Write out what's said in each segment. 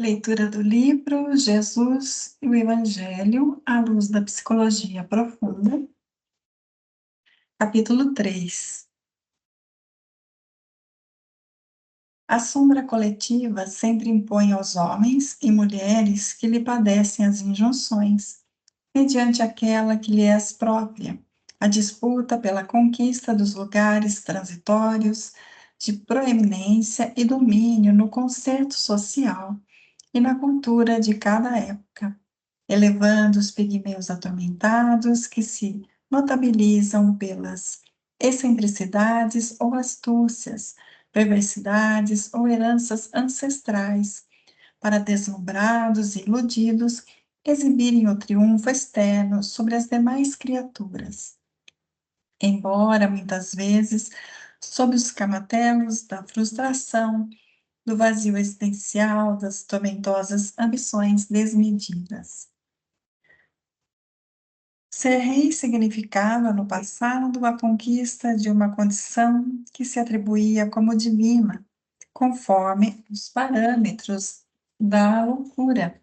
Leitura do livro Jesus e o Evangelho à luz da psicologia profunda, capítulo 3. A sombra coletiva sempre impõe aos homens e mulheres que lhe padecem as injunções, mediante aquela que lhe é própria, a disputa pela conquista dos lugares transitórios de proeminência e domínio no concerto social e na cultura de cada época, elevando os pigmeus atormentados que se notabilizam pelas excentricidades ou astúcias, perversidades ou heranças ancestrais, para deslumbrados e iludidos exibirem o triunfo externo sobre as demais criaturas. Embora, muitas vezes, sob os camatelos da frustração, do vazio existencial, das tormentosas ambições desmedidas. Ser rei significava, no passado, a conquista de uma condição que se atribuía como divina, conforme os parâmetros da loucura,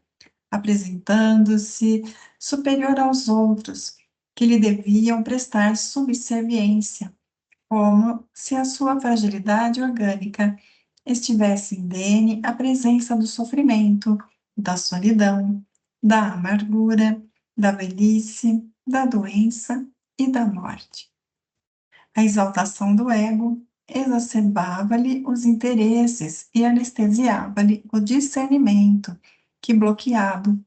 apresentando-se superior aos outros, que lhe deviam prestar subserviência, como se a sua fragilidade orgânica estivesse indene à presença do sofrimento, da solidão, da amargura, da velhice, da doença e da morte. A exaltação do ego exacerbava-lhe os interesses e anestesiava-lhe o discernimento, que, bloqueado,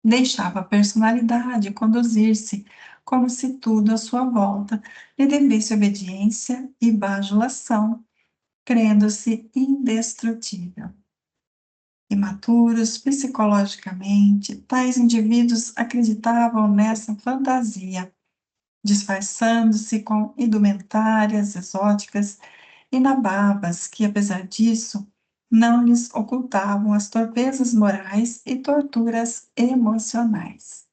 deixava a personalidade conduzir-se como se tudo à sua volta lhe devesse obediência e bajulação, crendo-se indestrutível. Imaturos psicologicamente, tais indivíduos acreditavam nessa fantasia, disfarçando-se com indumentárias exóticas inababas que, apesar disso, não lhes ocultavam as torpezas morais e torturas emocionais.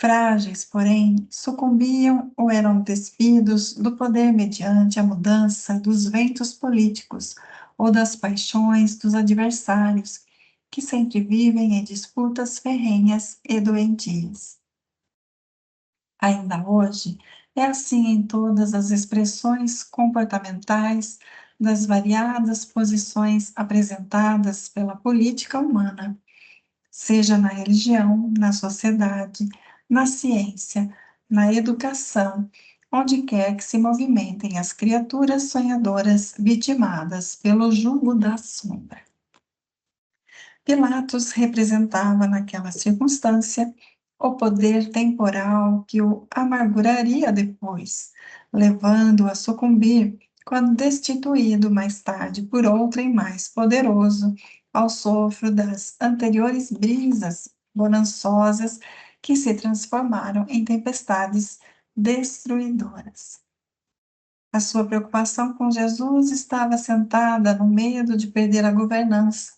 Frágeis, porém, sucumbiam ou eram despidos do poder mediante a mudança dos ventos políticos ou das paixões dos adversários, que sempre vivem em disputas ferrenhas e doentias. Ainda hoje, é assim em todas as expressões comportamentais das variadas posições apresentadas pela política humana, seja na religião, na sociedade, na ciência, na educação, onde quer que se movimentem as criaturas sonhadoras vitimadas pelo jugo da sombra. Pilatos representava naquela circunstância o poder temporal que o amarguraria depois, levando-o a sucumbir quando destituído mais tarde por outrem mais poderoso, ao sopro das anteriores brisas bonançosas que se transformaram em tempestades destruidoras. A sua preocupação com Jesus estava assentada no medo de perder a governança,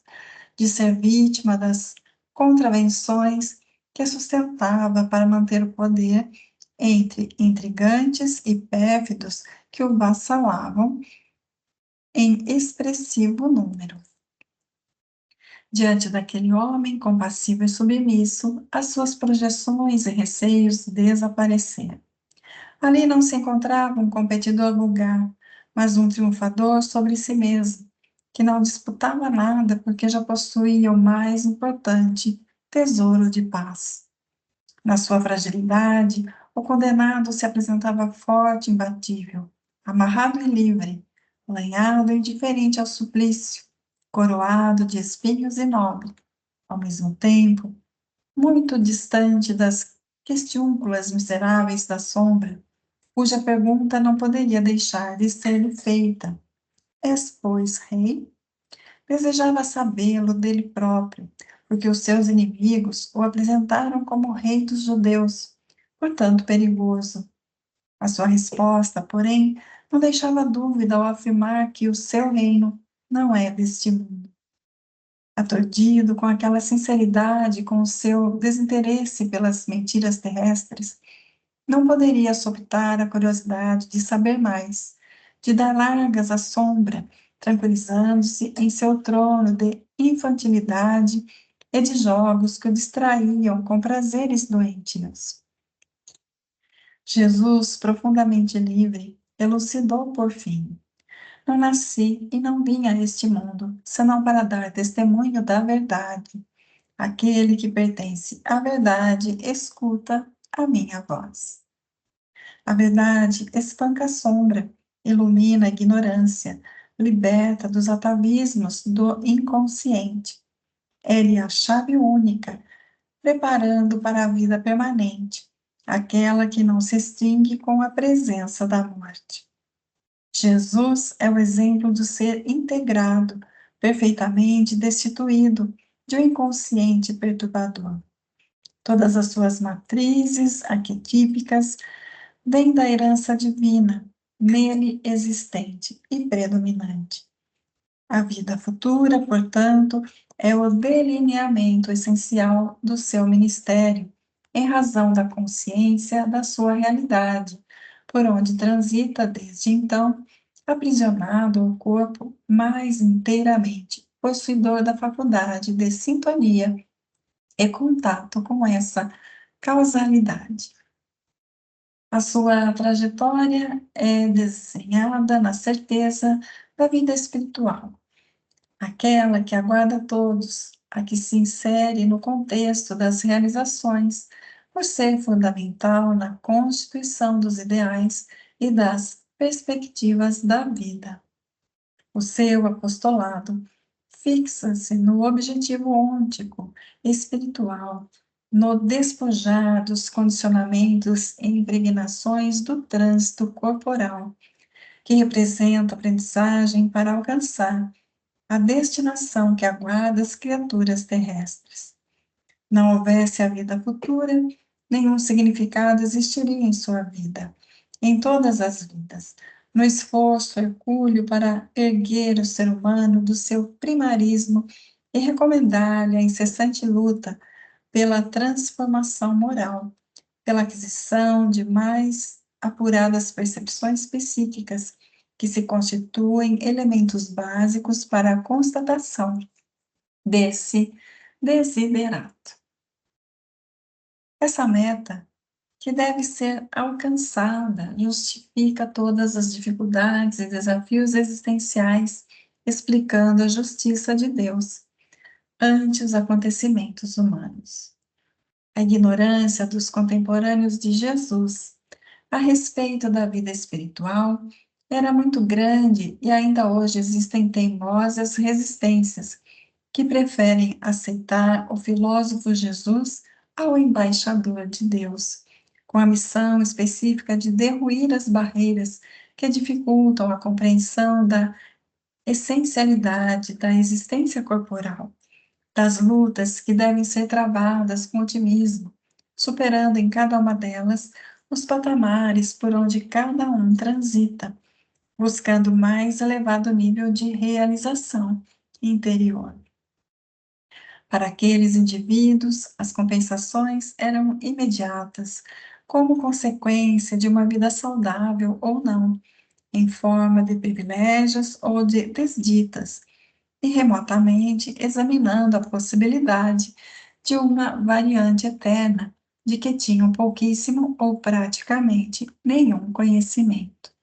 de ser vítima das contravenções que sustentava para manter o poder entre intrigantes e pérfidos que o vassalavam em expressivo número. Diante daquele homem compassivo e submisso, as suas projeções e receios desapareceram. Ali não se encontrava um competidor vulgar, mas um triunfador sobre si mesmo, que não disputava nada porque já possuía o mais importante tesouro de paz. Na sua fragilidade, o condenado se apresentava forte e imbatível, amarrado e livre, lanhado e indiferente ao suplício, coroado de espinhos e nobre, ao mesmo tempo, muito distante das questiúnculas miseráveis da sombra, cuja pergunta não poderia deixar de ser-lhe feita. És, pois, rei? Desejava sabê-lo dele próprio, porque os seus inimigos o apresentaram como rei dos judeus, portanto perigoso. A sua resposta, porém, não deixava dúvida ao afirmar que o seu reino não é deste mundo. Aturdido com aquela sinceridade, com o seu desinteresse pelas mentiras terrestres, não poderia soprar a curiosidade de saber mais, de dar largas à sombra, tranquilizando-se em seu trono de infantilidade e de jogos que o distraíam com prazeres doentios. Jesus, profundamente livre, elucidou por fim: não nasci e não vim a este mundo, senão para dar testemunho da verdade. Aquele que pertence à verdade escuta a minha voz. A verdade espanca a sombra, ilumina a ignorância, liberta dos atavismos do inconsciente. Ele é a chave única, preparando para a vida permanente, aquela que não se extingue com a presença da morte. Jesus é o exemplo do ser integrado, perfeitamente destituído de um inconsciente perturbador. Todas as suas matrizes arquetípicas vêm da herança divina, nele existente e predominante. A vida futura, portanto, é o delineamento essencial do seu ministério, em razão da consciência da sua realidade, por onde transita desde então, aprisionado ao corpo mais inteiramente, possuidor da faculdade de sintonia e contato com essa causalidade. A sua trajetória é desenhada na certeza da vida espiritual, aquela que aguarda todos, a que se insere no contexto das realizações, por ser fundamental na constituição dos ideais e das perspectivas da vida. O seu apostolado fixa-se no objetivo ôntico, espiritual, no despojar dos condicionamentos e impregnações do trânsito corporal, que representa a aprendizagem para alcançar a destinação que aguarda as criaturas terrestres. Não houvesse a vida futura, nenhum significado existiria em sua vida, em todas as vidas, no esforço hercúleo para erguer o ser humano do seu primarismo e recomendar-lhe a incessante luta pela transformação moral, pela aquisição de mais apuradas percepções psíquicas que se constituem elementos básicos para a constatação desse desiderato. Essa meta, que deve ser alcançada, justifica todas as dificuldades e desafios existenciais, explicando a justiça de Deus ante os acontecimentos humanos. A ignorância dos contemporâneos de Jesus a respeito da vida espiritual era muito grande e ainda hoje existem teimosas resistências que preferem aceitar o filósofo Jesus ao embaixador de Deus, com a missão específica de derruir as barreiras que dificultam a compreensão da essencialidade da existência corporal, das lutas que devem ser travadas com otimismo, superando em cada uma delas os patamares por onde cada um transita, buscando mais elevado nível de realização interior. Para aqueles indivíduos, as compensações eram imediatas, como consequência de uma vida saudável ou não, em forma de privilégios ou de desditas, e remotamente examinando a possibilidade de uma variante eterna, de que tinham pouquíssimo ou praticamente nenhum conhecimento.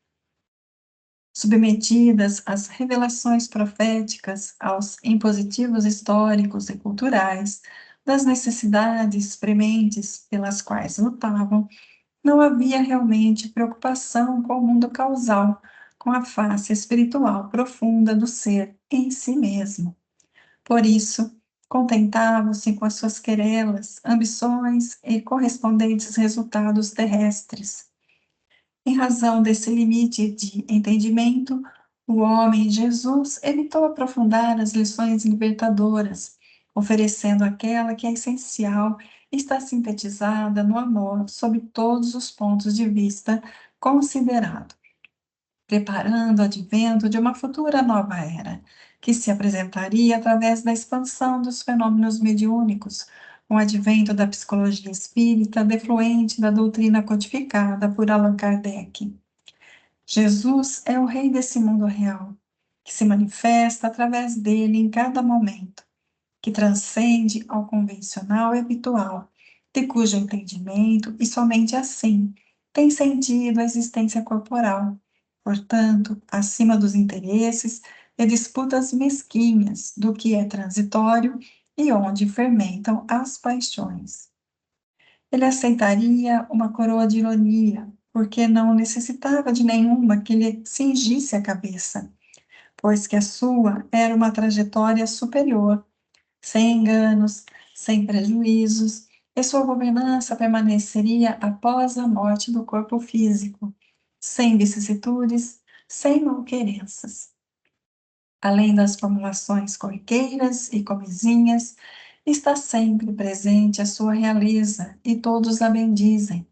Submetidas às revelações proféticas, aos impositivos históricos e culturais, das necessidades prementes pelas quais lutavam, não havia realmente preocupação com o mundo causal, com a face espiritual profunda do ser em si mesmo. Por isso, contentavam-se com as suas querelas, ambições e correspondentes resultados terrestres. Em razão desse limite de entendimento, o homem Jesus evitou aprofundar as lições libertadoras, oferecendo aquela que é essencial e está sintetizada no amor sob todos os pontos de vista considerado, preparando o advento de uma futura nova era, que se apresentaria através da expansão dos fenômenos mediúnicos, com o advento da psicologia espírita, defluente da doutrina codificada por Allan Kardec. Jesus é o rei desse mundo real, que se manifesta através dele em cada momento, que transcende ao convencional e habitual, de cujo entendimento, e somente assim, tem sentido a existência corporal, portanto, acima dos interesses e disputas mesquinhas do que é transitório e onde fermentam as paixões. Ele aceitaria uma coroa de ironia, porque não necessitava de nenhuma que lhe cingisse a cabeça, pois que a sua era uma trajetória superior, sem enganos, sem prejuízos, e sua governança permaneceria após a morte do corpo físico, sem vicissitudes, sem malquerenças. Além das formulações corriqueiras e comezinhas, está sempre presente a sua realeza, e todos a bendizem,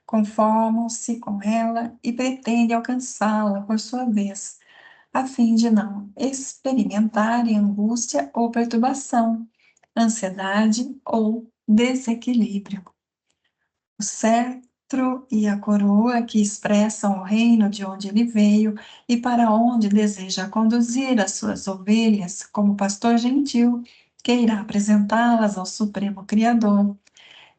conformam-se com ela e pretendem alcançá-la por sua vez, a fim de não experimentarem angústia ou perturbação, ansiedade ou desequilíbrio. O cetro e a coroa que expressam o reino de onde ele veio e para onde deseja conduzir as suas ovelhas, como pastor gentil, que irá apresentá-las ao Supremo Criador.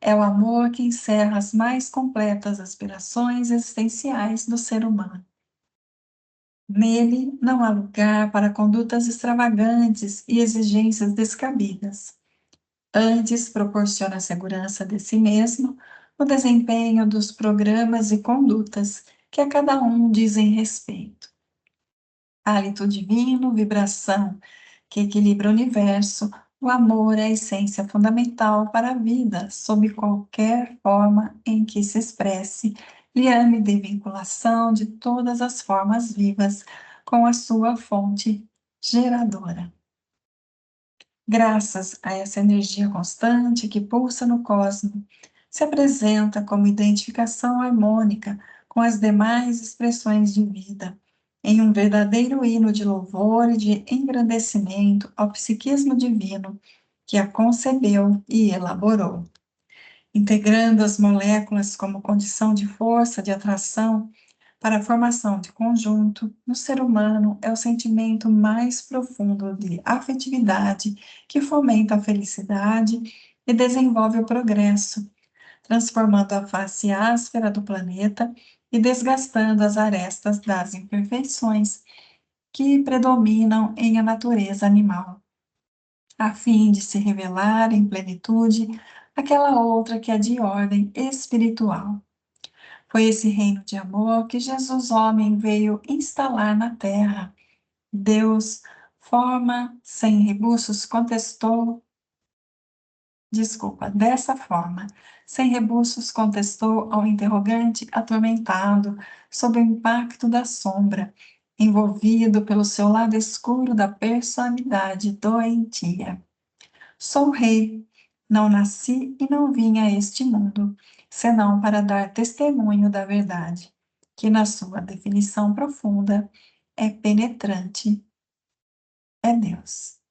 É o amor que encerra as mais completas aspirações existenciais do ser humano. Nele não há lugar para condutas extravagantes e exigências descabidas. Antes, proporciona a segurança de si mesmo no desempenho dos programas e condutas que a cada um dizem respeito. Hálito divino, vibração que equilibra o universo, o amor é a essência fundamental para a vida, sob qualquer forma em que se expresse, liame de vinculação de todas as formas vivas com a sua fonte geradora. Graças a essa energia constante que pulsa no cosmos, se apresenta como identificação harmônica com as demais expressões de vida, em um verdadeiro hino de louvor e de engrandecimento ao psiquismo divino que a concebeu e elaborou. Integrando as moléculas como condição de força de atração para a formação de conjunto, no ser humano é o sentimento mais profundo de afetividade que fomenta a felicidade e desenvolve o progresso, transformando a face áspera do planeta e desgastando as arestas das imperfeições que predominam em a natureza animal, a fim de se revelar em plenitude aquela outra que é de ordem espiritual. Foi esse reino de amor que Jesus, homem, veio instalar na terra. Deus, dessa forma, sem rebuços, contestou ao interrogante atormentado, sob o impacto da sombra, envolvido pelo seu lado escuro da personalidade doentia. Sou rei, não nasci e não vim a este mundo, senão para dar testemunho da verdade, que na sua definição profunda é penetrante, é Deus.